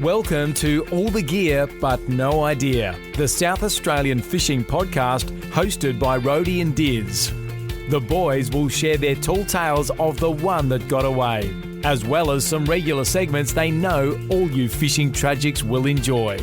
Welcome to All the Gear But No Idea, the South Australian fishing podcast hosted by Rhodey and Diz. The boys will share their tall tales of the one that got away, as well as some regular segments they know all you fishing tragics will enjoy.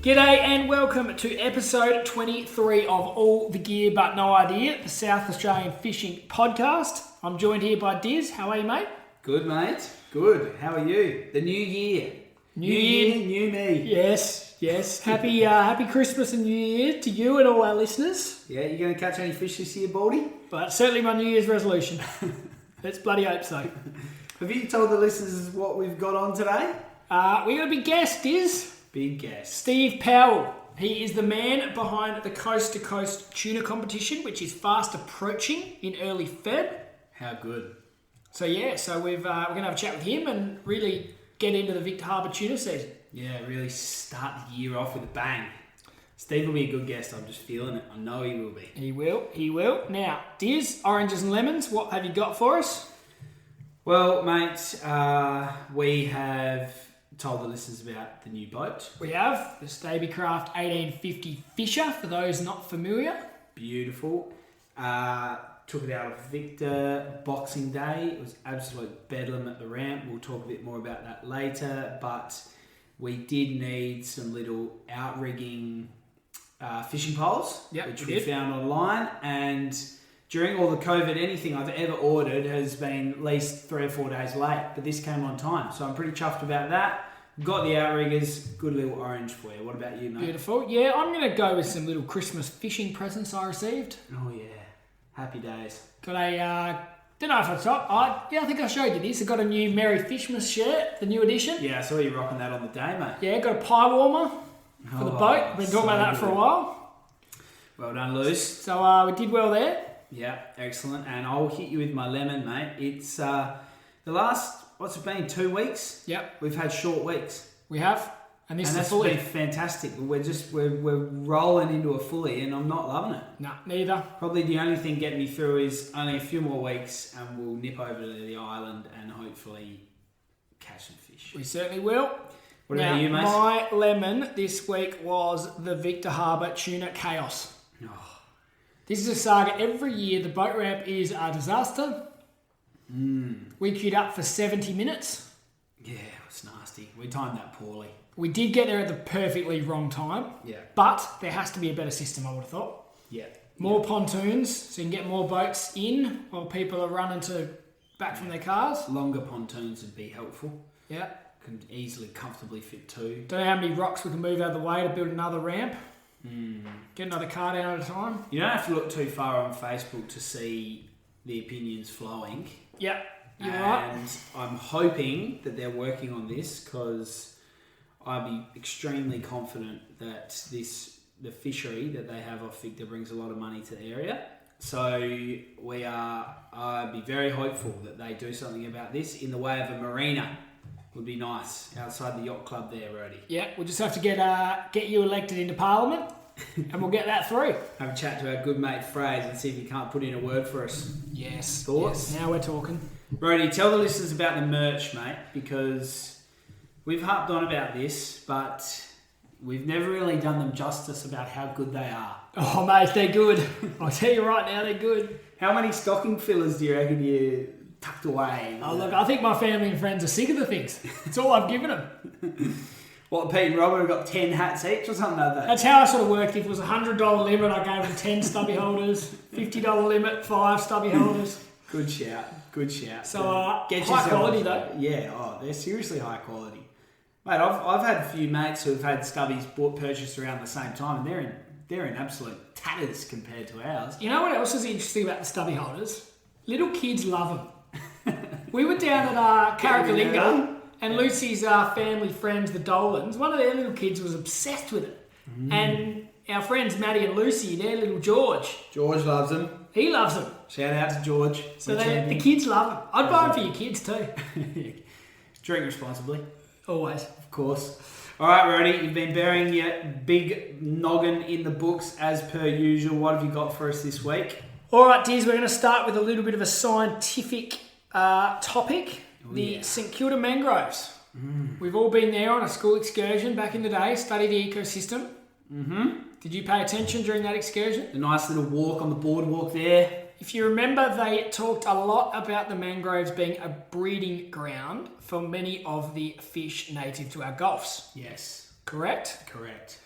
G'day and welcome to episode 23 of All the Gear But No Idea, the South Australian fishing podcast. I'm joined here by Diz. How are you, mate? Good, mate. Good. How are you? The new year. New year, new me. Yes. Happy Christmas and New Year to you and all our listeners. Yeah, you going to catch any fish this year, Baldy? But that's certainly my New Year's resolution. Let's bloody hope so. Have you told the listeners what we've got on today? We got a big guest, Diz. Big guest. Steve Powell. He is the man behind the Coast Tuna Competition, which is fast approaching in early Feb. How good. So we're going to have a chat with him and really get into the Victor Harbour tuna season. Yeah, really start the year off with a bang. Steve will be a good guest. I'm just feeling it. I know he will be. He will. Now, Diz, oranges and lemons, what have you got for us? Well, mate, we have told the listeners about the new boat. We have the Stabicraft 1850 Fisher, for those not familiar. Beautiful. Took it out of Victor Boxing Day. It was absolute bedlam at the ramp. We'll talk a bit more about that later, but we did need some little outrigging fishing poles, which we found online, and during all the COVID, anything I've ever ordered has been at least 3 or 4 days late, but this came on time, so I'm pretty chuffed about that. Got the outriggers, good little orange for you. What about you, mate? Beautiful. Yeah, I'm going to go with some little Christmas fishing presents I received. Oh, yeah. Happy days. Got a, don't know if it's up. I think I showed you this. I got a new Merry Fishmas shirt, the new edition. Yeah, I saw you rocking that on the day, mate. Yeah, got a pie warmer for the boat. Been talking about that for a while. Well done, Luce. So we did well there. Yeah, excellent. And I'll hit you with my lemon, mate. It's the last, what's it been, 2 weeks? Yep. We've had short weeks. We have. And that's been fantastic. We're rolling into a fully, and I'm not loving it. No, neither. Probably the only thing getting me through is only a few more weeks, and we'll nip over to the island and hopefully catch some fish. We certainly will. What about you, mate? My lemon this week was the Victor Harbour Tuna Chaos. Oh. This is a saga. Every year the boat ramp is a disaster. We queued up for 70 minutes. Yeah, it was nasty. We timed that poorly. We did get there at the perfectly wrong time. Yeah. But there has to be a better system, I would have thought. Yeah. More pontoons, so you can get more boats in while people are running back from their cars. Longer pontoons would be helpful. Yeah. Can easily, comfortably fit 2. Don't know how many rocks we can move out of the way to build another ramp. Get another car down at a time. You don't have to look too far on Facebook to see the opinions flowing. Yeah, you're right. And I'm hoping that they're working on this, because I'd be extremely confident that the fishery that they have off Victor brings a lot of money to the area. So I'd be very hopeful that they do something about this in the way of a marina. Would be nice outside the yacht club there, Rhodey. Yeah, we'll just have to get you elected into Parliament, and we'll get that through. Have a chat to our good mate Fraser and see if he can't put in a word for us. Yes. Thoughts? Yes, now we're talking. Rhodey, tell the listeners about the merch, mate, because we've harped on about this, but we've never really done them justice about how good they are. Oh, mate, they're good. I'll tell you right now, they're good. How many stocking fillers do you reckon you tucked away? Oh, look, I think my family and friends are sick of the things. That's all I've given them. What, Pete and Robert have got 10 hats each or something like that? That's how I sort of worked. If it was a $100 limit, I gave them 10 stubby holders. $50 limit, 5 stubby holders. Good shout. So, high quality though. Yeah, they're seriously high quality. Mate, I've had a few mates who've had stubbies purchased around the same time, and they're in absolute tatters compared to ours. You know what else is interesting about the stubby holders? Little kids love them. We were down at Carrigalinga, and Lucy's family friends, the Dolans, one of their little kids was obsessed with it. And our friends Maddie and Lucy, their little George. George loves them. He loves them. Shout out to George. So the kids love them. I'd buy them for your kids too. Drink responsibly. Always. Of course. All right, Rody, you've been burying your big noggin in the books as per usual. What have you got for us this week? All right, Diz, we're going to start with a little bit of a scientific topic. St Kilda mangroves. We've all been there on a school excursion back in the day, study the ecosystem. Did you pay attention during that excursion? The nice little walk on the boardwalk there. If you remember, they talked a lot about the mangroves being a breeding ground for many of the fish native to our gulfs. Yes. Correct? Correct.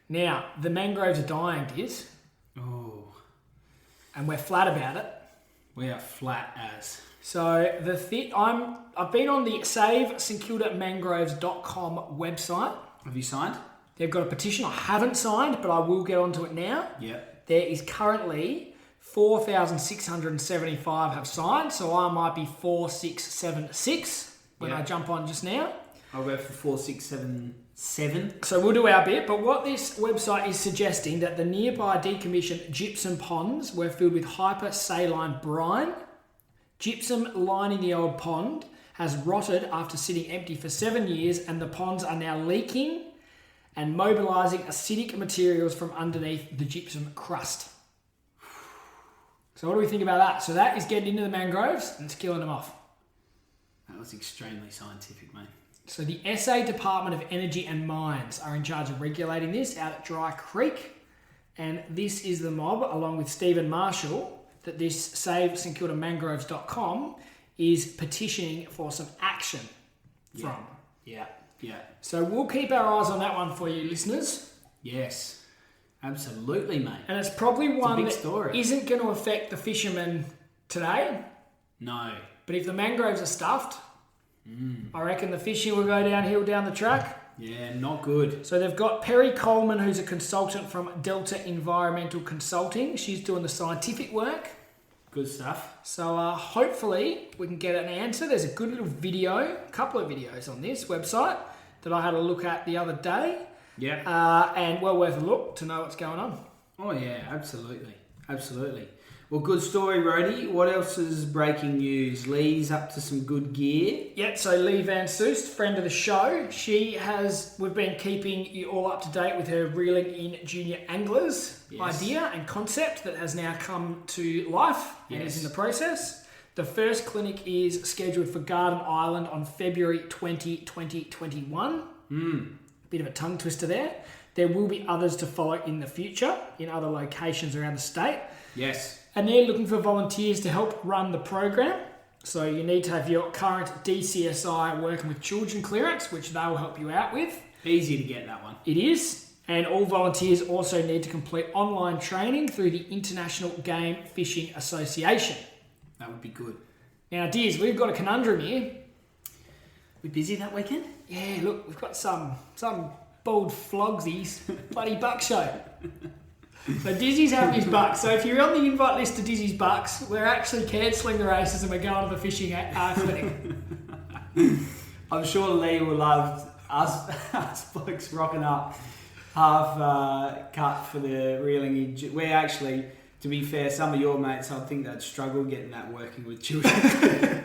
Now, the mangroves are dying, Diz. Oh. And we're flat about it. We are flat as. So I've been on the SaveStKildaMangroves.com website. Have you signed? They've got a petition I haven't signed, but I will get onto it now. Yep. There is currently 4,675 have signed, so I might be 4,676 when I jump on just now. I'll go for 4,677. So we'll do our bit, but what this website is suggesting that the nearby decommissioned gypsum ponds were filled with hypersaline brine. Gypsum lining the old pond has rotted after sitting empty for 7 years, and the ponds are now leaking and mobilising acidic materials from underneath the gypsum crust. So what do we think about that? So that is getting into the mangroves and it's killing them off. That was extremely scientific, mate. So the SA Department of Energy and Mines are in charge of regulating this out at Dry Creek. And this is the mob, along with Stephen Marshall, that this SaveStKildaMangroves.com is petitioning for some action from. Yeah. So we'll keep our eyes on that one for you, listeners. Yes. Absolutely, mate. And it's probably one that story. Isn't going to affect the fishermen today. No. But if the mangroves are stuffed, I reckon the fishing will go downhill down the track. Yeah, not good. So they've got Perry Coleman, who's a consultant from Delta Environmental Consulting. She's doing the scientific work. Good stuff. So hopefully we can get an answer. There's a good little video, a couple of videos on this website that I had a look at the other day. Yeah. And well worth a look to know what's going on. Oh, yeah, absolutely. Absolutely. Well, good story, Rody. What else is breaking news? Lee's up to some good gear. Yeah, so Lee Van Soest, friend of the show, we've been keeping you all up to date with her Reeling in Junior Anglers idea and concept that has now come to life and is in the process. The first clinic is scheduled for Garden Island on February 2021. Bit of a tongue twister there. There will be others to follow in the future in other locations around the state. Yes. And they're looking for volunteers to help run the program. So you need to have your current DCSI working with children clearance, which they will help you out with. Easy to get that one. It is. And all volunteers also need to complete online training through the International Game Fishing Association. That would be good. Now, Diz, we've got a conundrum here. We busy that weekend? Yeah, look, we've got some bold flogsies, bloody buck show. So Dizzy's having his bucks. So if you're on the invite list to Dizzy's bucks, we're actually cancelling the races and we're going to the fishing clinic. I'm sure Lee will love us blokes rocking up half cut for the reeling in. We're actually, to be fair, some of your mates, I think they'd struggle getting that working with children.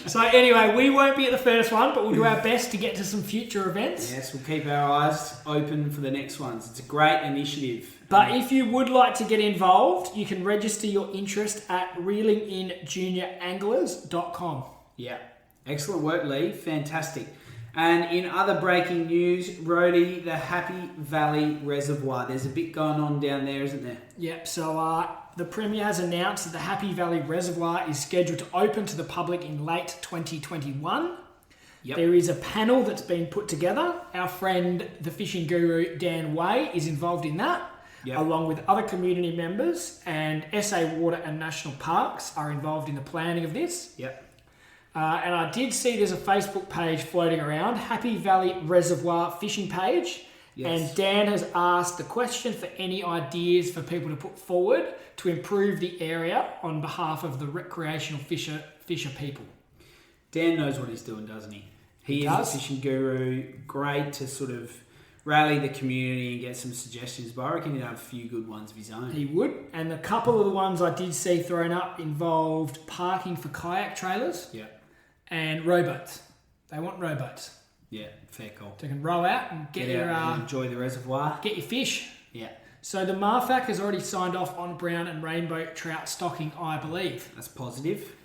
So anyway, we won't be at the first one, but we'll do our best to get to some future events. Yes, we'll keep our eyes open for the next ones. It's a great initiative. But if you would like to get involved, you can register your interest at reelinginjunioranglers.com. Yeah. Excellent work, Lee. Fantastic. And in other breaking news, Rody, the Happy Valley Reservoir. There's a bit going on down there, isn't there? Yep, so the Premier has announced that the Happy Valley Reservoir is scheduled to open to the public in late 2021. Yep. There is a panel that's been put together. Our friend, the fishing guru, Dan Way, is involved in that, along with other community members, and SA Water and National Parks are involved in the planning of this. Yep. And I did see there's a Facebook page floating around, Happy Valley Reservoir fishing page. Yes. And Dan has asked the question for any ideas for people to put forward to improve the area on behalf of the recreational fisher people. Dan knows what he's doing, doesn't he? He is a fishing guru. Great to sort of rally the community and get some suggestions, but I reckon he'd have a few good ones of his own. He would. And a couple of the ones I did see thrown up involved parking for kayak trailers and rowboats. They want rowboats. Yeah, fair call. So you can row out and get your and enjoy the reservoir. get your fish. Yeah, So the MARFAC has already signed off on brown and rainbow trout stocking, I believe. that's positive.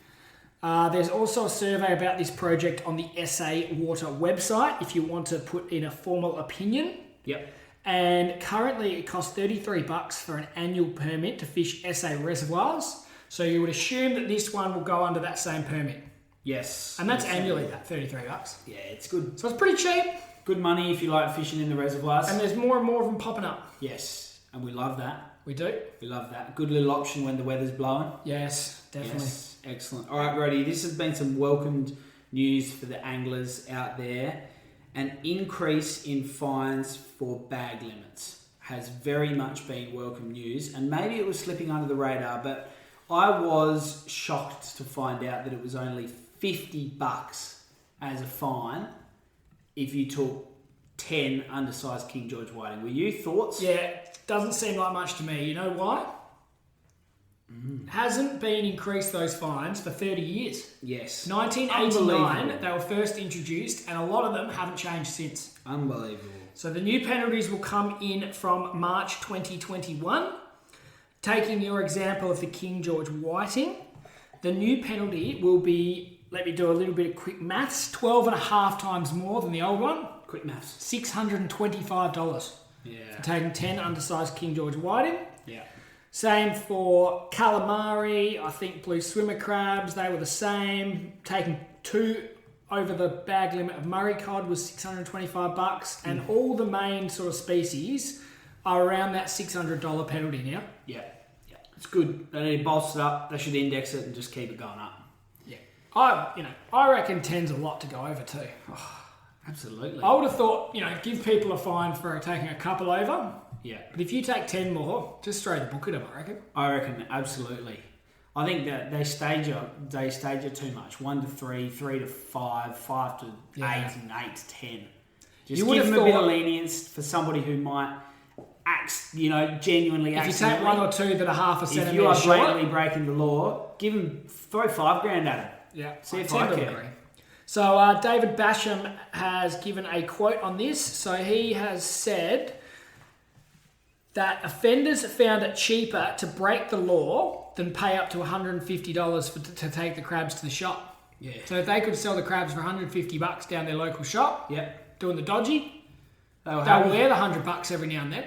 There's also a survey about this project on the SA Water website if you want to put in a formal opinion. Yep. And currently it costs $33 for an annual permit to fish SA reservoirs. So you would assume that this one will go under that same permit. Yes. And that's Yes, annually, that $33. Yeah, it's good. So it's pretty cheap. Good money if you like fishing in the reservoirs. And there's more and more of them popping up. Yes, and we love that. We do. We love that. Good little option when the weather's blowing. Yes, definitely. Yes, excellent. All right, Brody, this has been some welcomed news for the anglers out there. An increase in fines for bag limits has very much been welcome news, and maybe it was slipping under the radar, but I was shocked to find out that it was only $50 as a fine if you took 10 undersized King George whiting. Were you thoughts? Yeah, doesn't seem like much to me. You know why? Hasn't been increased, those fines, for 30 years. Yes. 1989, Unbelievable. they were first introduced, and a lot of them haven't changed since. Unbelievable. So the new penalties will come in from March 2021. Taking your example of the King George whiting, the new penalty will be, let me do a little bit of quick maths, 12.5 times more than the old one. Quick maths. $625 Yeah. for taking 10 undersized King George whiting. Yeah. Same for calamari, I think blue swimmer crabs, they were the same. Taking 2 over the bag limit of Murray cod was $625, and all the main sort of species are around that $600 penalty now. Yeah. Yeah. It's good. They need to bolster it up. They should index it and just keep it going up. Yeah. I reckon 10's a lot to go over too. Absolutely. I would have thought, give people a fine for taking a couple over. Yeah. But if you take 10 more, just throw the book at them, I reckon. I reckon absolutely. I think that they stage it too much. 1 to 3, 3 to 5, 5 to 8, and 8 to 10. Just give them a bit of lenience for somebody who might act, genuinely. If you take 1 or 2 that are half a centimetre if you are short, blatantly breaking the law, throw $5,000 at him. yeah, See if I I tend to care. agree. So David Basham has given a quote on this. So he has said that offenders found it cheaper to break the law than pay up to $150 to take the crabs to the shop. Yeah. So if they could sell the crabs for $150 down their local shop, Yep. doing the dodgy, They'll they'll wear the $100 every now and then.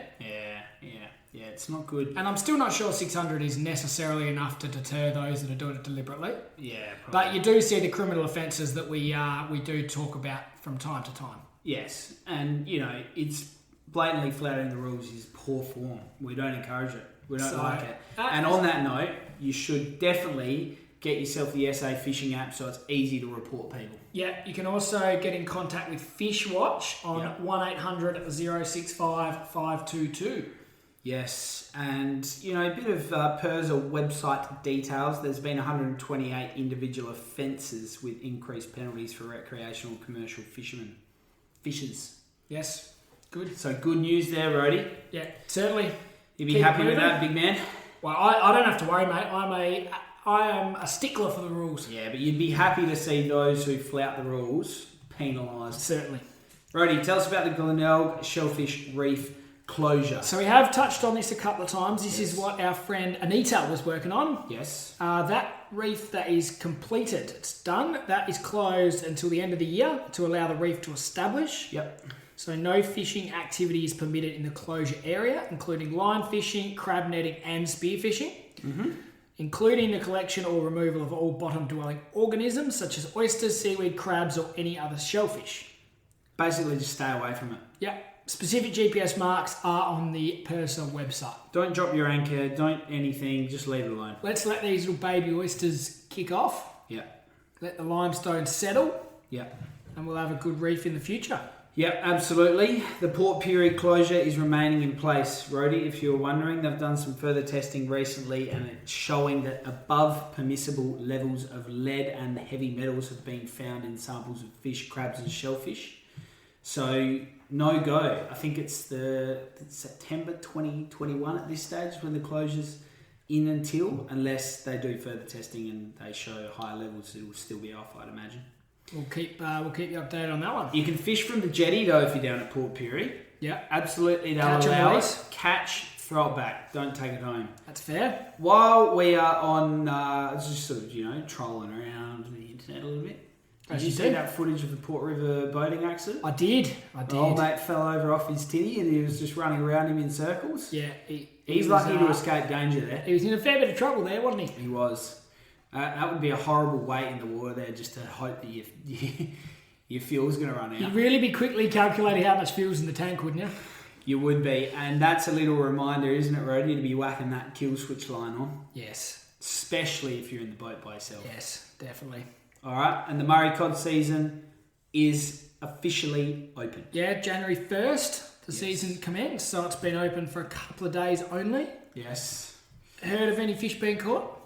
Yeah, it's not good. And I'm still not sure 600 is necessarily enough to deter those that are doing it deliberately. Yeah, probably. But you do see the criminal offences that we do talk about from time to time. Yes, and it's blatantly flouting the rules is poor form. We don't encourage it. We don't like it. And on that note, you should definitely get yourself the SA fishing app so it's easy to report people. Yeah, you can also get in contact with Fishwatch on 1-800-065-522. Yes, and a bit of PIRSA website details. There's been 128 individual offences with increased penalties for recreational commercial fishers. Yes, good. So good news there, Rody. Yeah, certainly. You'd be Keep happy with moving. that, big man? Well, I don't have to worry, mate. I am a stickler for the rules. Yeah, but you'd be happy to see those who flout the rules penalised. Certainly. Rody, tell us about the Glenelg Shellfish Reef closure. So we have touched on this a couple of times. This is what our friend Anita was working on. Yes. That reef that is completed, it's done. That is closed until the end of the year to allow the reef to establish. Yep. So no fishing activity is permitted in the closure area, including line fishing, crab netting and spear fishing, including the collection or removal of all bottom-dwelling organisms such as oysters, seaweed, crabs or any other shellfish. Basically, just stay away from it. Yeah. Specific GPS marks are on the PIRSA website. Don't drop your anchor, don't anything, just leave it alone. Let's let these little baby oysters kick off. Yeah. Let the limestone settle. Yeah. And we'll have a good reef in the future. Yep, absolutely. The port period closure is remaining in place, Rody, if you're wondering. They've done some further testing recently and it's showing that above permissible levels of lead and heavy metals have been found in samples of fish, crabs and shellfish. So, no go. I think it's September 2021 at this stage when the closure's in until, unless they do further testing and they show higher levels, it will still be off, I'd imagine. We'll keep you updated on that one. You can fish from the jetty though if you're down at Port Pirie. Yeah. Absolutely, they'll Catch and allow release. it. Catch, throw it back. Don't take it home. That's fair. While we are on, just sort of, trolling around the internet a little bit. Did you see that footage of the Port River boating accident? I did. The old mate fell over off his tinny and he was just running around him in circles. Yeah. He's lucky to escape danger there. He was in a fair bit of trouble there, wasn't he? He was. That would be a horrible weight in the water there just to hope that your fuel's going to run out. You'd really be quickly calculating how much fuel's in the tank, wouldn't you? You would be. And that's a little reminder, isn't it, Rody, to be whacking that kill switch line on. Yes. Especially if you're in the boat by yourself. Yes, definitely. All right. And the Murray Cod season is officially open. Yeah, January 1st, the season commenced, so it's been open for a couple of days only. Yes. Heard of any fish being caught?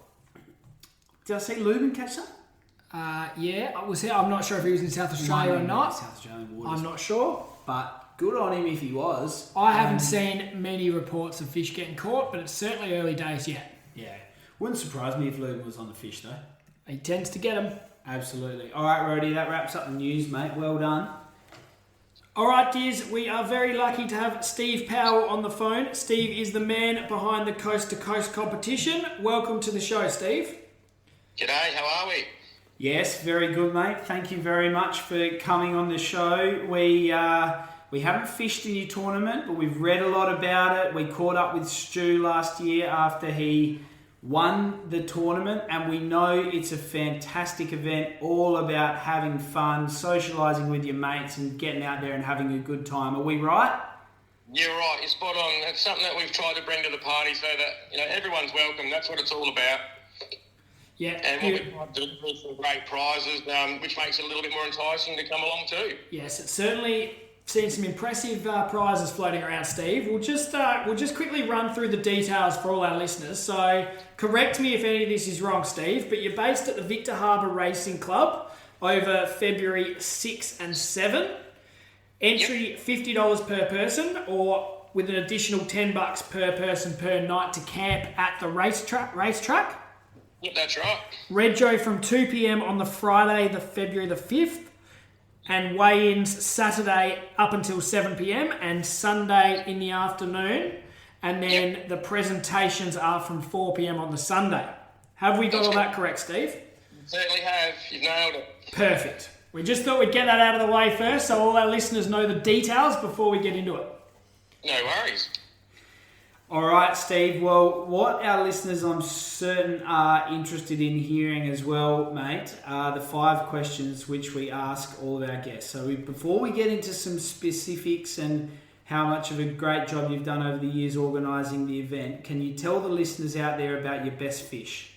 Did I see Lubin catch that? Yeah, I'm not sure if he was in South Australia or not. South Australian waters. I'm not sure. But good on him if he was. I haven't seen many reports of fish getting caught, but it's certainly early days yet. Yeah. Wouldn't surprise me if Lubin was on the fish, though. He tends to get them. Absolutely. All right, Rody, that wraps up the news, mate. Well done. All right, dears, we are very lucky to have Steve Powell on the phone. Steve is the man behind the Coast to Coast competition. Welcome to the show, Steve. G'day, how are we? Yes, very good, mate. Thank you very much for coming on the show. We haven't fished in your tournament, but we've read a lot about it. We caught up with Stu last year after he won the tournament, and we know it's a fantastic event, all about having fun, socialising with your mates and getting out there and having a good time. Are we right? You're right, you're spot on. That's something that we've tried to bring to the party so that everyone's welcome. That's what it's all about. Yeah. And what we tried to do is some great prizes, which makes it a little bit more enticing to come along too. Yes, it's certainly seen some impressive prizes floating around, Steve. We'll just quickly run through the details for all our listeners. So, correct me if any of this is wrong, Steve, but you're based at the Victor Harbour Racing Club over February 6 and 7. Entry $50 per person, or with an additional $10 per person per night to camp at the racetrack. Yep, that's right. Rego from 2 p.m. on the Friday, the February the 5th. And weigh-ins Saturday up until 7 p.m. and Sunday in the afternoon. And then the presentations are from 4 p.m. on the Sunday. Have we got all that correct, Steve? You certainly have. You've nailed it. Perfect. We just thought we'd get that out of the way first so all our listeners know the details before we get into it. No worries. All right, Steve. Well, what our listeners, I'm certain, are interested in hearing as well, mate, are the 5 questions which we ask all of our guests. So before we get into some specifics and how much of a great job you've done over the years organising the event, can you tell the listeners out there about your best fish?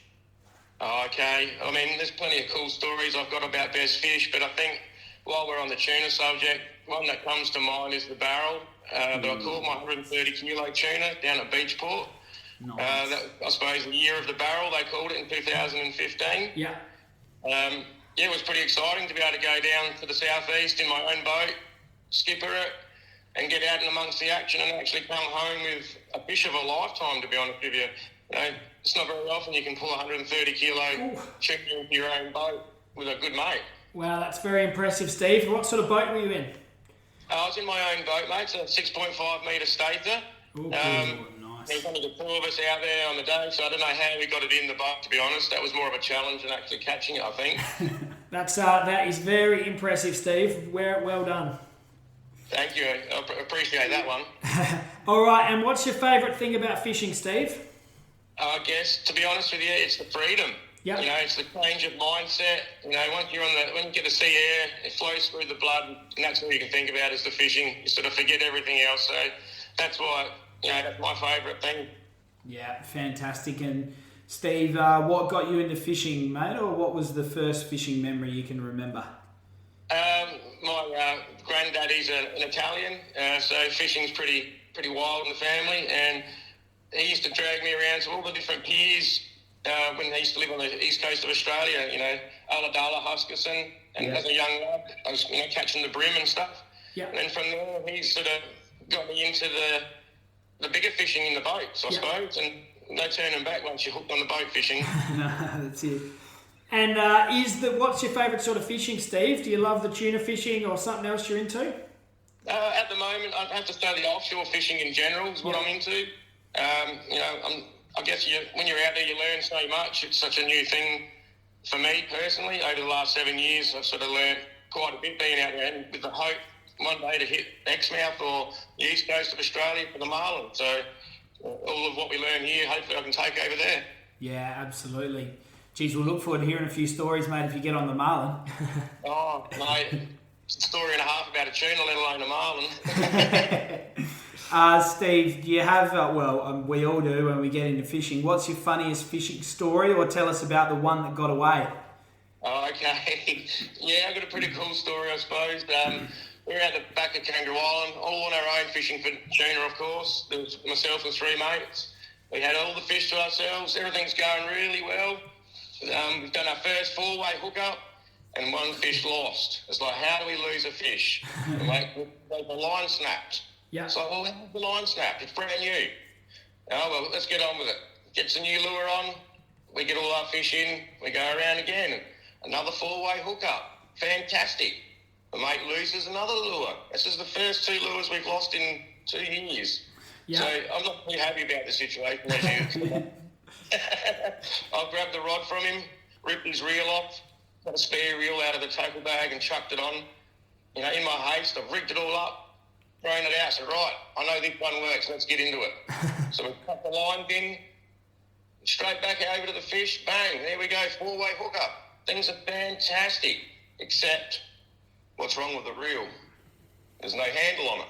Okay. I mean, there's plenty of cool stories I've got about best fish, but I think while we're on the tuna subject, one that comes to mind is the barrel. But I caught my 130 kilo tuna down at Beachport. Nice. I suppose the year of the barrel, they called it in 2015. Yeah. It was pretty exciting to be able to go down to the southeast in my own boat, skipper it, and get out and amongst the action and actually come home with a fish of a lifetime, to be honest with you. It's not very often you can pull a 130 kilo tuna into your own boat with a good mate. Wow, that's very impressive, Steve. What sort of boat were you in? I was in my own boat, mate, so 6.5 metre stater. Nice. There was only the 4 of us out there on the day, so I don't know how we got it in the boat, to be honest. That was more of a challenge than actually catching it, I think. That is very impressive, Steve. Well done. Thank you. I appreciate that one. All right, and what's your favourite thing about fishing, Steve? I guess, to be honest with you, it's the freedom. Yep. It's the change of mindset. Once when you get to sea air, it flows through the blood, and that's all you can think about is the fishing. You sort of forget everything else. So that's why, that's my favourite thing. Yeah, fantastic. And Steve, what got you into fishing, mate, or what was the first fishing memory you can remember? My granddaddy's an Italian, so fishing's pretty wild in the family, and he used to drag me around to all the different piers when he used to live on the east coast of Australia, Ulladulla, Huskisson, and as a young lad, I was catching the brim and stuff. Yeah. And then from there, he sort of got me into the bigger fishing in the boats, I suppose, and no turning back once you're hooked on the boat fishing. No, that's it. And what's your favourite sort of fishing, Steve? Do you love the tuna fishing or something else you're into? At the moment, I'd have to say the offshore fishing in general is what I'm into. I guess when you're out there, you learn so much. It's such a new thing for me personally. Over the last 7 years, I've sort of learned quite a bit being out there, and with the hope one day to hit Exmouth or the east coast of Australia for the marlin. So all of what we learn here, hopefully I can take over there. Yeah, absolutely. Geez, we'll look forward to hearing a few stories, mate, if you get on the marlin. Oh, mate, it's a story and a half about a tuna, let alone a marlin. Steve, do you have, we all do when we get into fishing, what's your funniest fishing story, or tell us about the one that got away? Oh, okay. Yeah, I've got a pretty cool story, I suppose. We were at the back of Kangaroo Island, all on our own fishing for tuna, of course. There was myself and 3 mates. We had all the fish to ourselves. Everything's going really well. We've done our first 4-way hookup, and one fish lost. It's like, how do we lose a fish? The line snapped. Yeah. It's like, well, how's the line snapped? It's brand new. Oh, well, let's get on with it. Get some new lure on. We get all our fish in. We go around again. Another 4-way hookup. Fantastic. The mate loses another lure. This is the first 2 lures we've lost in 2 years. Yeah. So I'm not really happy about the situation, as you. I grabbed the rod from him, ripped his reel off, got a spare reel out of the tackle bag and chucked it on. In my haste, I've rigged it all up, thrown it out, said, right, I know this one works, let's get into it. So we cut the line in, straight back over to the fish, bang, there we go, 4-way hookup. Things are fantastic, except what's wrong with the reel? There's no handle on it.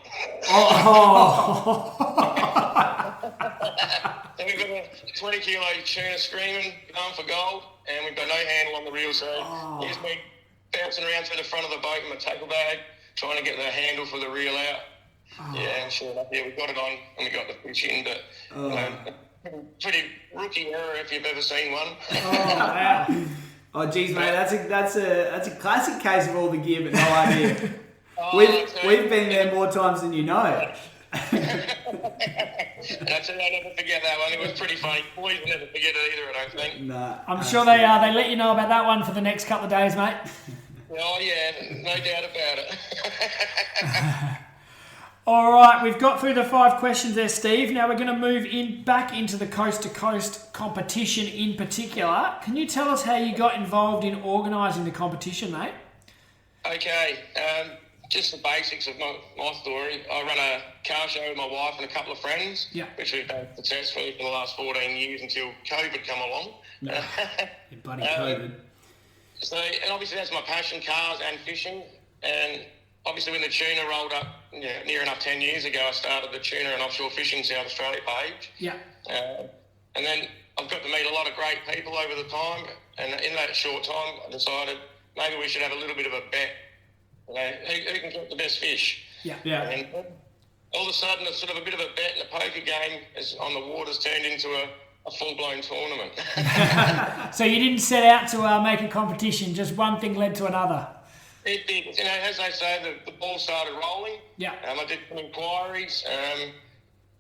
So we've got a 20-kilo tuna screaming, going for gold, and we've got no handle on the reel. So here's me bouncing around through the front of the boat in my tackle bag, trying to get the handle for the reel out. Yeah, and sure enough, we got it on and we got the fish in. But pretty rookie error if you've ever seen one. Oh, wow. Oh, geez, mate, that's a classic case of all the gear but no idea. We've been there more times than you know. And I tell you, I'll never forget that one. It was pretty funny. Boys will never forget it either, I don't think. Nah, I'm sure they are. They let you know about that one for the next couple of days, mate. Oh, yeah, no doubt about it. All right, we've got through the 5 questions there, Steve. Now we're going to move back into the Coast to Coast competition in particular. Can you tell us how you got involved in organising the competition, mate? Okay, just the basics of my story. I run a car show with my wife and a couple of friends, which we've done successfully for the last 14 years until COVID come along. Yeah, buddy, COVID. And obviously that's my passion, cars and fishing. And obviously when the tuna rolled up near enough 10 years ago, I started the Tuna and Offshore Fishing South Australia page. Yeah. And then I've got to meet a lot of great people over the time. And in that short time, I decided maybe we should have a little bit of a bet. Who can get the best fish? Yeah. And all of a sudden, it's sort of a bit of a bet and a poker game on the waters turned into a full-blown tournament. So you didn't set out to make a competition, just one thing led to another. It did. As they say, the ball started rolling. Yeah. I did some inquiries.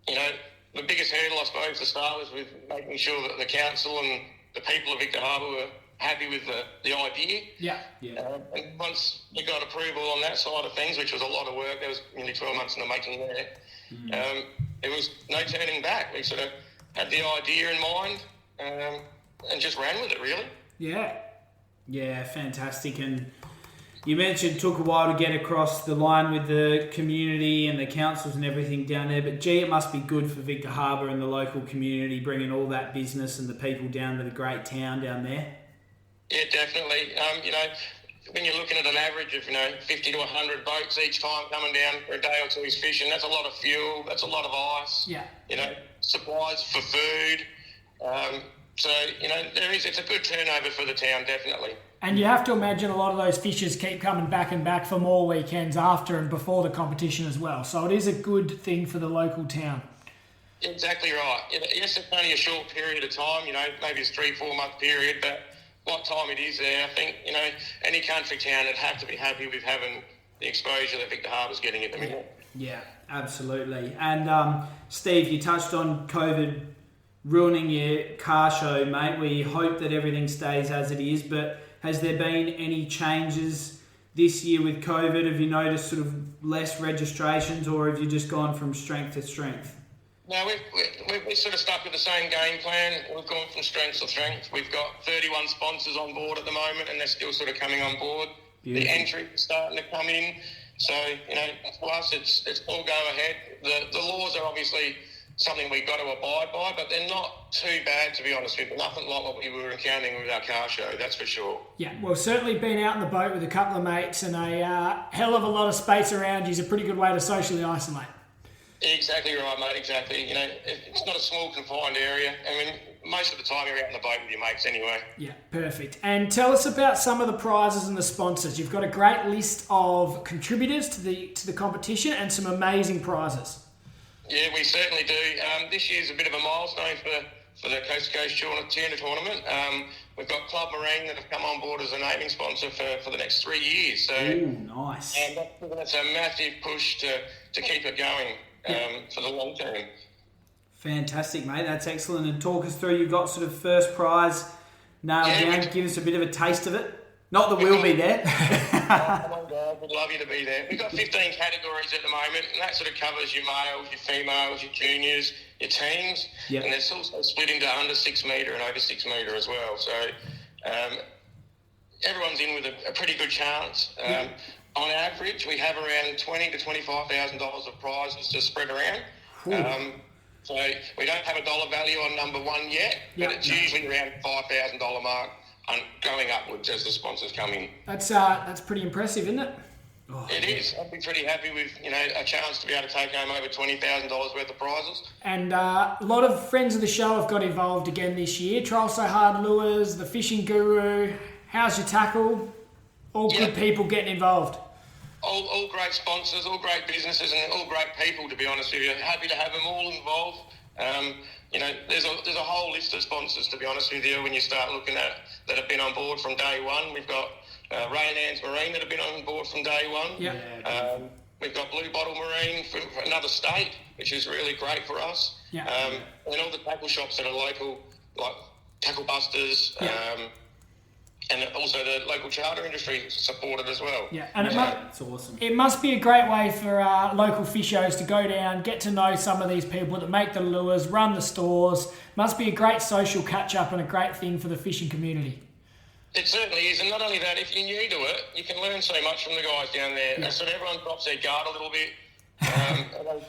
The biggest hurdle, I suppose, to start was with making sure that the council and the people of Victor Harbour were happy with the idea. Yeah. And once we got approval on that side of things, which was a lot of work, there was nearly 12 months in the making there, there was no turning back. We sort of had the idea in mind and just ran with it, really. Yeah, fantastic. And you mentioned it took a while to get across the line with the community and the councils and everything down there, but gee, it must be good for Victor Harbour and the local community bringing all that business and the people down to the great town down there. Yeah, definitely. When you're looking at an average of 50 to 100 boats each time coming down for a day or two is fishing, that's a lot of fuel, that's a lot of ice. Yeah. Supplies for food. It's a good turnover for the town, definitely. And you have to imagine a lot of those fishers keep coming back and back for more weekends after and before the competition as well. So it is a good thing for the local town. Exactly right. Yes, it's only a short period of time, maybe it's 3-4 month period, but what time it is there, I think, any country town would have to be happy with having the exposure that Victor Harbour's getting at the minute. Yeah, absolutely. And Steve, you touched on COVID ruining your car show, mate. We hope that everything stays as it is, but has there been any changes this year with COVID? Have you noticed sort of less registrations, or have you just gone from strength to strength? No, we're sort of stuck with the same game plan. We've gone from strength to strength. We've got 31 sponsors on board at the moment, and they're still sort of coming on board. Beautiful. The entry is starting to come in. So, for us, it's all go ahead. The laws are obviously something we've got to abide by, but they're not too bad, to be honest with you. Nothing like what we were encountering with our car show, that's for sure. Yeah, well, certainly being out in the boat with a couple of mates and a hell of a lot of space around you is a pretty good way to socially isolate. Exactly right, mate, exactly. It's not a small, confined area. I mean, most of the time you're out in the boat with your mates anyway. Yeah, perfect. And tell us about some of the prizes and the sponsors. You've got a great list of contributors to the competition and some amazing prizes. Yeah, we certainly do. This year's a bit of a milestone for the Coast Tuna Tournament. We've got Club Marine that have come on board as a naming sponsor for the next 3 years. So, ooh, nice. And that's a massive push to keep it going for the long term. Fantastic, mate. That's excellent. And talk us through, you've got sort of first prize nailed down. Give us a bit of a taste of it. Not that we'll be there. Oh my God, we'd love you to be there. We've got 15 categories at the moment, and that sort of covers your males, your females, your juniors, your teams. Yep. And it's also split into under 6 metre and over 6 metre as well. So everyone's in with a pretty good chance. On average, we have around $20,000 to $25,000 of prizes to spread around. So we don't have a dollar value on number one yet, but it's usually around $5,000 mark and going upwards as the sponsors come in. That's pretty impressive, isn't it? Oh, it is. I'd be pretty happy with a chance to be able to take home over $20,000 worth of prizes. And a lot of friends of the show have got involved again this year. Trial So Hard Lures, the Fishing Guru, How's Your Tackle? All good people getting involved. All great sponsors, all great businesses, and all great people, to be honest with you. Happy to have them all involved. There's a whole list of sponsors, to be honest with you, when you start looking at that have been on board from day one. We've got Ray and Ann's Marine that have been on board from day one. We've got Blue Bottle Marine for another state, which is really great for us. And all the tackle shops that are local, like Tackle Busters, and also the local charter industry supported as well. Yeah, and it's awesome. It must be a great way for local fishers to go down, get to know some of these people that make the lures, run the stores. Must be a great social catch-up and a great thing for the fishing community. It certainly is, and not only that, if you're new to it, you can learn so much from the guys down there. Yeah. So everyone drops their guard a little bit. And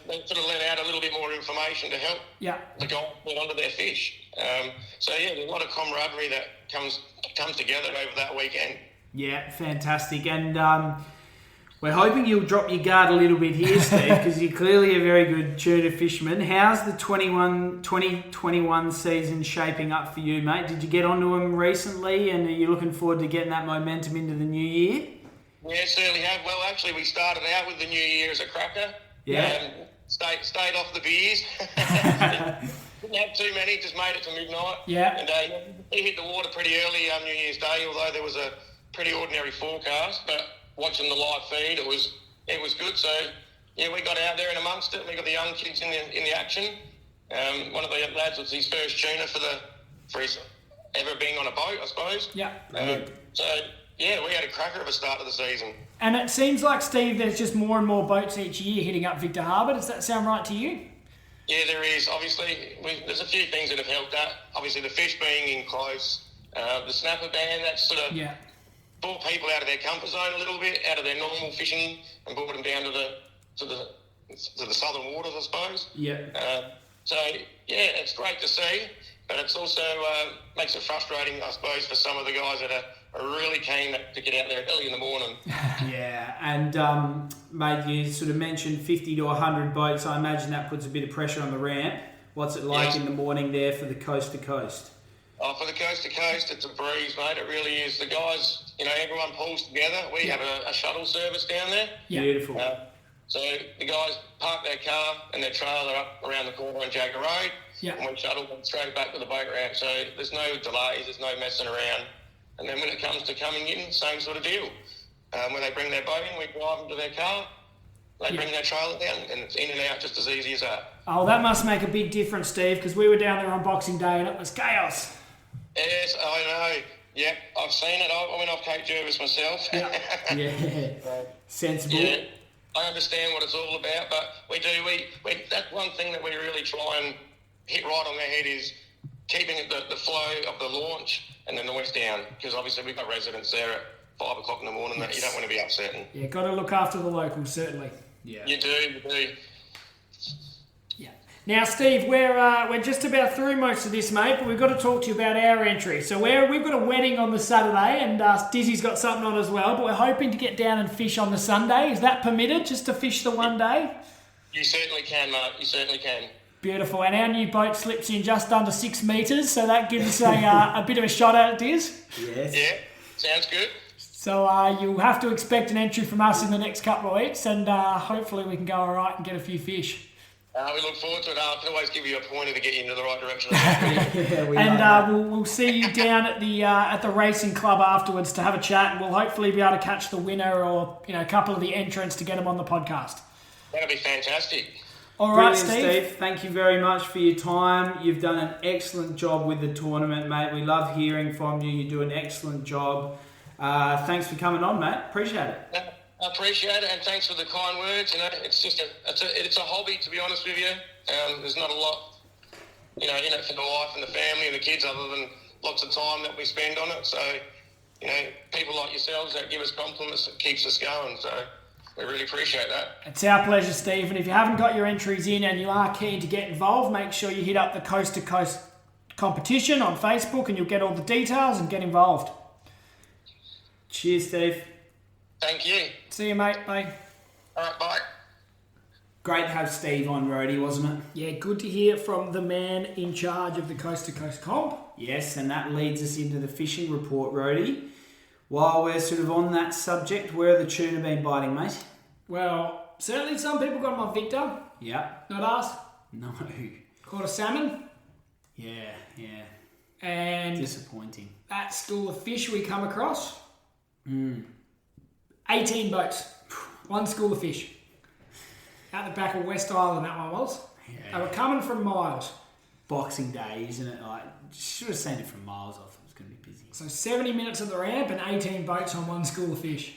they sort of let out a little bit more information to help the guys get onto their fish. There's a lot of camaraderie that comes together over that weekend. Yeah, fantastic. And we're hoping you'll drop your guard a little bit here, Steve, because you're clearly a very good tuna fisherman. How's the 2021 season shaping up for you, mate? Did you get onto them recently, and are you looking forward to getting that momentum into the new year? Yeah, certainly have. Well, actually, we started out with the new year as a cracker. Yeah. Stayed off the beers. Didn't have too many, just made it to midnight. Yeah. And we hit the water pretty early on New Year's Day, although there was a pretty ordinary forecast. But watching the live feed, it was good. So, yeah, we got out there and amongst it. We got the young kids in the action. One of the lads was his first tuna for his ever being on a boat, I suppose. Yeah. Yeah, we had a cracker of a start of the season. And it seems like, Steve, there's just more and more boats each year hitting up Victor Harbour. Does that sound right to you? Yeah, there is. Obviously, there's a few things that have helped that. Obviously, the fish being in close, the snapper ban, that's sort of brought people out of their comfort zone a little bit, out of their normal fishing, and brought them down to the southern waters, I suppose. Yeah. It's great to see, but it's also makes it frustrating, I suppose, for some of the guys that are really keen to get out there early in the morning. Yeah, and mate, you sort of mentioned 50 to 100 boats. I imagine that puts a bit of pressure on the ramp. What's it like in the morning there for the coast to coast? Oh, for the coast to coast, it's a breeze, mate. It really is. The guys, everyone pulls together. We have a shuttle service down there. Yeah. Beautiful. So the guys park their car and their trailer up around the corner on Jagger Road, and we shuttle them straight back to the boat ramp. So there's no delays, there's no messing around. And then when it comes to coming in, same sort of deal. When they bring their boat in, we drive them to their car, They bring their trailer down and it's in and out just as easy as that. Oh, that must make a big difference, Steve, because we were down there on Boxing Day and it was chaos. Yes, I know. Yep, I've seen it. I went off Cape Jervis myself. Yeah. Sensible. Yeah, I understand what it's all about, but we that's one thing that we really try and hit right on the head is keeping the flow of the launch and the noise down, because obviously we've got residents there at 5 o'clock in the morning that you don't want to be upsetting. Yeah, got to look after the locals, certainly. Yeah. You do. Yeah. Now, Steve, we're just about through most of this, mate, but we've got to talk to you about our entry. So we've got a wedding on the Saturday, and Dizzy's got something on as well, but we're hoping to get down and fish on the Sunday. Is that permitted, just to fish the one day? You certainly can, mate. You certainly can. Beautiful. And our new boat slips in just under 6 metres, so that gives us a bit of a shot at it, Diz. Yes. Yeah, sounds good. So you'll have to expect an entry from us in the next couple of weeks, and hopefully we can go all right and get a few fish. We look forward to it. I can always give you a pointer to get you into the right direction. We'll see you down at the racing club afterwards to have a chat, and we'll hopefully be able to catch the winner or a couple of the entrants to get them on the podcast. That'd be fantastic. All right, Brilliant, Steve. Thank you very much for your time. You've done an excellent job with the tournament, mate. We love hearing from you. You do an excellent job. Thanks for coming on, mate. Appreciate it. I appreciate it, and thanks for the kind words. It's just it's a hobby, to be honest with you. There's not a lot, in it for the wife and the family and the kids, other than lots of time that we spend on it. So, people like yourselves that give us compliments, it keeps us going. So, we really appreciate that. It's our pleasure, Steve. And if you haven't got your entries in and you are keen to get involved, make sure you hit up the Coast to Coast Competition on Facebook, and you'll get all the details and get involved. Cheers, Steve. Thank you. See you, mate. Bye. All right, bye. Great to have Steve on, Roadie, wasn't it? Yeah, good to hear from the man in charge of the Coast to Coast Comp. Yes, and that leads us into the fishing report, Roadie. While we're sort of on that subject, where have the tuna been biting, mate? Well, certainly some people got them on Victor. Yeah. Not us. No. Caught a salmon. Yeah. And Disappointing. that school of fish we come across. 18 boats. One school of fish. Out the back of West Island, that one was. Yeah. They were coming from miles. Boxing Day, isn't it? Should have seen it from miles off. It was going to be busy. So 70 minutes at the ramp and 18 boats on one school of fish.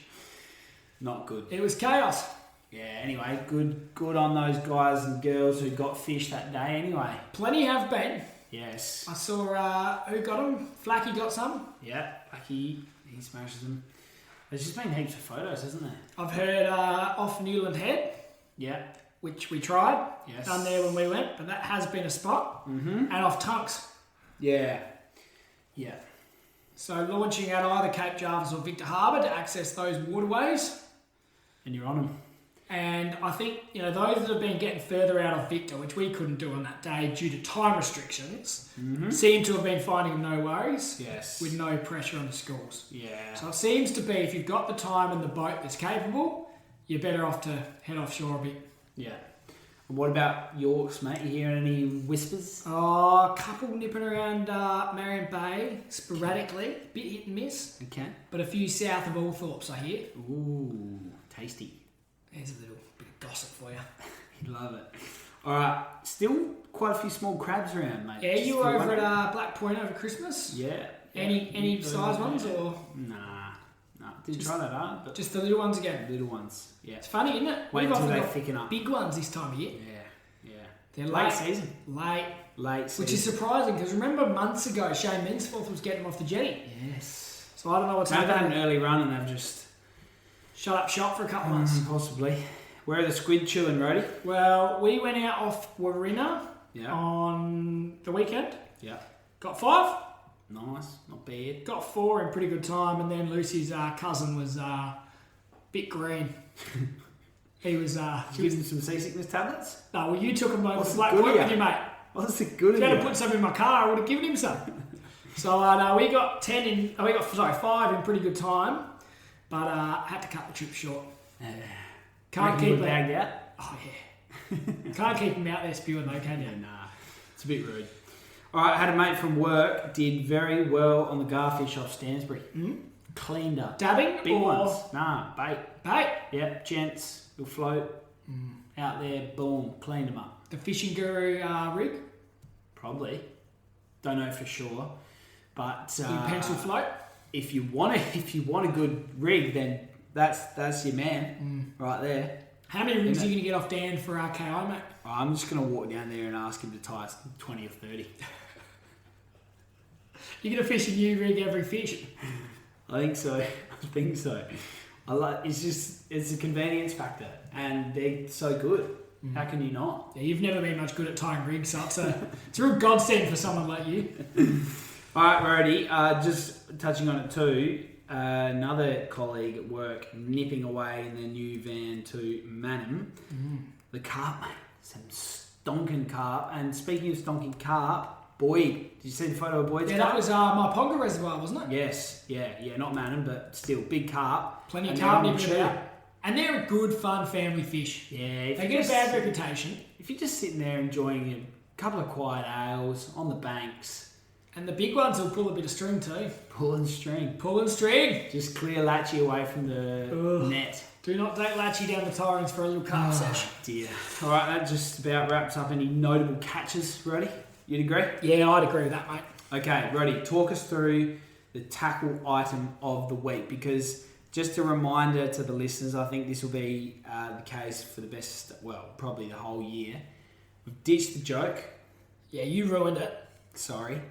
Not good. It was chaos. Yeah, anyway, good on those guys and girls who got fish that day anyway. Plenty have been. Yes. I saw, who got them? Flacky got some. Yeah, he smashes them. There's just been heaps of photos, hasn't there? I've heard off Newland Head, Yeah. which we tried. Yes. Done there when we went, but that has been a spot. Mm-hmm. And off Tunks. Yeah. So launching at either Cape Jarvis or Victor Harbour to access those waterways. And you're on them. And I think, those that have been getting further out of Victor, which we couldn't do on that day due to time restrictions, seem to have been finding no worries. Yes. With no pressure on the schools. Yeah. So it seems to be, if you've got the time and the boat that's capable, you're better off to head offshore a bit. Yeah. And what about Yorks, mate? You hearing any whispers? Oh, a couple nipping around Marion Bay sporadically, bit hit and miss, Okay. but a few south of Althorpes, I hear. Ooh, tasty. There's a little bit of gossip for you. You'd love it. All right. Still quite a few small crabs around, mate. Yeah, Just you were for over one. at Black Point over Christmas. Yeah. Any size ones or Nah. Didn't try that hard, but just the little ones again? little ones. Yeah. It's funny, isn't it? Wait We've until often they got thicken up. big ones this time of year. Yeah. They're Late late season. Late Season. which is surprising because remember months ago Shane Minsforth was getting them off the jetty. Yes. So I don't know what's They've had an happening. early run and they've just Shut up shop for a couple of months. possibly. Where are the squid chewing, Roddy? Well, we went out off Warina Yeah. on the weekend. Yeah. Got 5. Nice. Not bad. Got 4 in pretty good time, and then Lucy's cousin was bit green. He was. Give them some seasickness tablets. No, well, you took him over What's to the Black good Point of with you? you, mate. What's the good If you of had you? to put some in my car, I would have given him some. So no, we got 5 in pretty good time, but had to cut the trip short. Can't Reckon you keep were them. bagged out? Oh yeah. Can't keep them out there spewing though, can you? Yeah, nah. It's a bit rude. All right, I had a mate from work, did very well on the garfish off Stansbury. Cleaned up. Dabbing Big or ones. Nah, bait. bait? Yep, gents. He'll float. Out there, boom, cleaned them up. The fishing guru rig? Probably. Don't know for sure. But Big pencil float? if you want a good rig, then that's your man right there. How many rigs are you going to get off Dan for our KI, mate? I'm just going to walk down there and ask him to tie 20 or 30. You're going to fish a new rig every fish? I think so. It's a convenience factor, and they're so good. How can you not? Yeah, you've never been much good at tying rigs, so it's a real godsend for someone like you. All right, Rody, just touching on it too, another colleague at work nipping away in their new van to Manham. The carp, mate, some stonking carp. And speaking of stonking carp, Boyd, did you see the photo of Boyd's Yeah, carp? that was my Ponga reservoir, wasn't it? Yes, yeah, not Manham, but still big carp. Plenty of And carp they're on nipping the about. And they're a good, fun family fish. Yeah, They get a bad reputation. If you're just sitting there enjoying a couple of quiet ales on the banks, And the big ones will pull a bit of string too. pulling string, Pulling string. just clear Latchy away from the net. Do not take Latchy down the Torrens for a little carp sesh. Dear. All right, that just about wraps up any notable catches, Roddy. You'd agree? Yeah, I'd agree with that, mate. Okay, Roddy, talk us through the tackle item of the week, because just a reminder to the listeners, I think this will be the case for the best, well, probably the whole year. We've ditched the joke. Yeah, you ruined it. Sorry.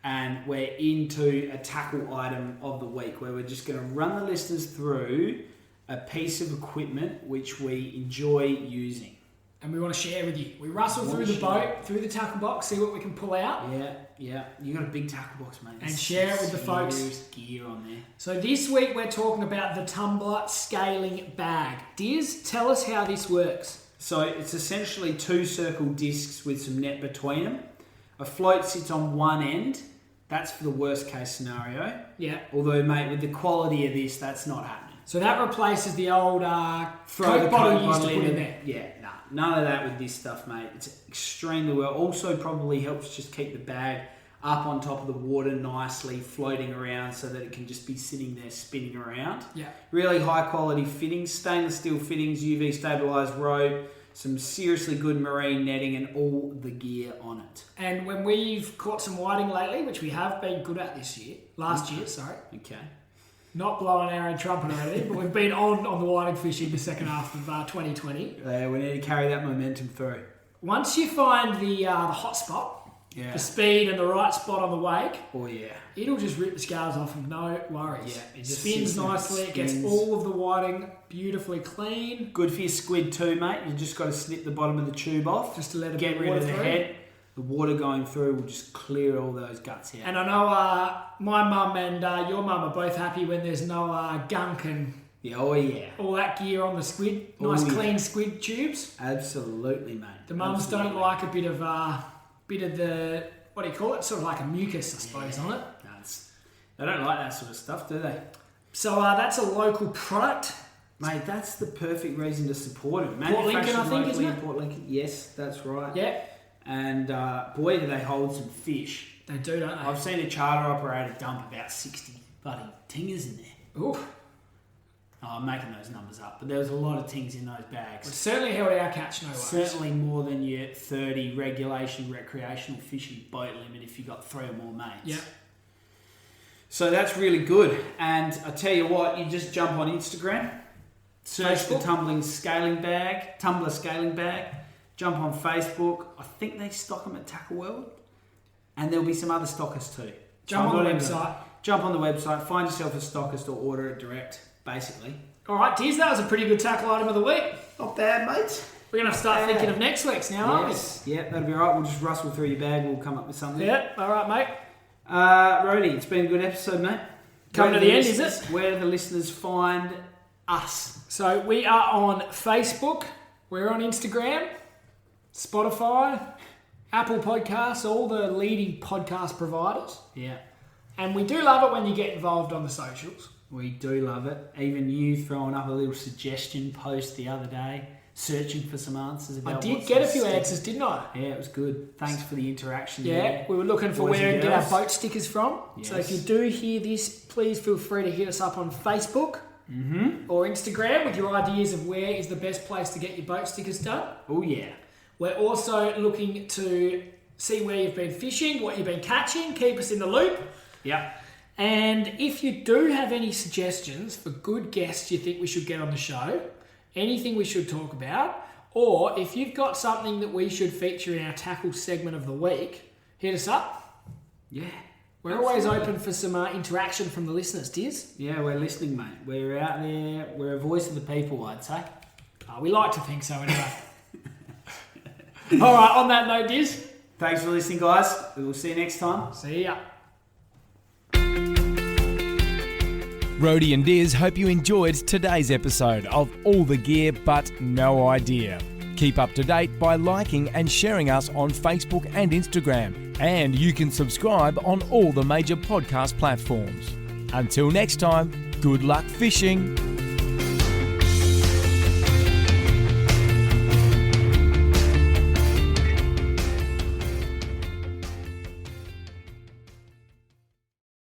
And we're into a tackle item of the week, where we're just going to run the listeners through a piece of equipment which we enjoy using. And we want to share with you. We rustle through the boat, through the tackle box, see what we can pull out. Yeah. You got a big tackle box, mate. And share it with the folks. Serious gear on there. So this week we're talking about the Tumbler Scaling Bag. Diz, tell us how this works. So it's essentially two circle discs with some net between them. A float sits on one end. That's for the worst case scenario. Yeah. Although, mate, with the quality of this, that's not happening. So that replaces the old Throw Coke bottle you used to put in there. Yeah, none of that with this stuff, mate. It's extremely well. Also probably helps just keep the bag up on top of the water nicely, floating around so that it can just be sitting there spinning around. Yeah. Really high quality fittings, stainless steel fittings, UV stabilised rope, some seriously good marine netting, and all the gear on it. And when we've caught some whiting lately, which we have been good at last year, Okay. not blowing our own trumpet or anything, but we've been on the whiting fishing the second half of 2020. We need to carry that momentum through. Once you find the hot spot, the speed and the right spot on the wake, it'll just rip the scales off and no worries. Yeah, it just spins nicely, it gets all of the whiting beautifully clean. Good for your squid too, mate. You just got to snip the bottom of the tube off. Just to let it get rid of the head. The water going through will just clear all those guts out. And I know my mum and your mum are both happy when there's no gunk and all that gear on the squid. Nice clean squid tubes. Absolutely, mate. The mums don't like a bit of the, what do you call it? Sort of like a mucus, I suppose, on it. No, they don't like that sort of stuff, do they? So that's a local product. Mate, that's the perfect reason to support it. Port Lincoln, I think, isn't it? Port Lincoln, yes, that's right. Yeah. And boy, do they hold some fish. They do, don't they? I've seen a charter operator dump about 60 bloody tingers in there. Oof. Oh, I'm making those numbers up, but there was a lot of tings in those bags. It certainly held our catch, no worries. Certainly more than your 30 regulation recreational fishing boat limit if you got 3 or more mates. Yeah. So that's really good. And I tell you what, you just jump on Instagram, search Facebook? the Tumbler Scaling Bag, jump on Facebook. I think they stock them at Tackle World, and there'll be some other stockers too. Jump on the website. Jump on the website, find yourself a stockist or order it direct, basically. All right, Tiz, that was a pretty good tackle item of the week. Not bad, mate. We're going to start thinking of next week's now, aren't we? Yeah, that'll be all right. We'll just rustle through your bag. We'll come up with something. Yeah, all right, mate. Rody, it's been a good episode, mate. Coming to the end, is it? Where do the listeners find us? So we are on Facebook. We're on Instagram, Spotify, Apple Podcasts, all the leading podcast providers. Yeah. And we do love it when you get involved on the socials. We do love it. Even you throwing up a little suggestion post the other day, searching for some answers about I did get a few answers, didn't I? Yeah, it was good. Thanks for the interaction. Yeah, there. we were looking for Boys where and to get our girls. boat stickers from. Yes. So if you do hear this, please feel free to hit us up on Facebook. or Instagram with your ideas of where is the best place to get your boat stickers done. Oh, yeah. We're also looking to see where you've been fishing, what you've been catching. Keep us in the loop. Yep. And if you do have any suggestions for good guests you think we should get on the show, anything we should talk about, or if you've got something that we should feature in our tackle segment of the week, hit us up. Yeah. We're always open for some interaction from the listeners, Diz. Yeah, we're listening, mate. We're out there. We're a voice of the people, I'd say. We like to think so anyway. All right, on that note, Diz. Thanks for listening, guys. We'll see you next time. See ya. Rhodey and Diz hope you enjoyed today's episode of All the Gear But No Idea. Keep up to date by liking and sharing us on Facebook and Instagram, and you can subscribe on all the major podcast platforms. Until next time, good luck fishing.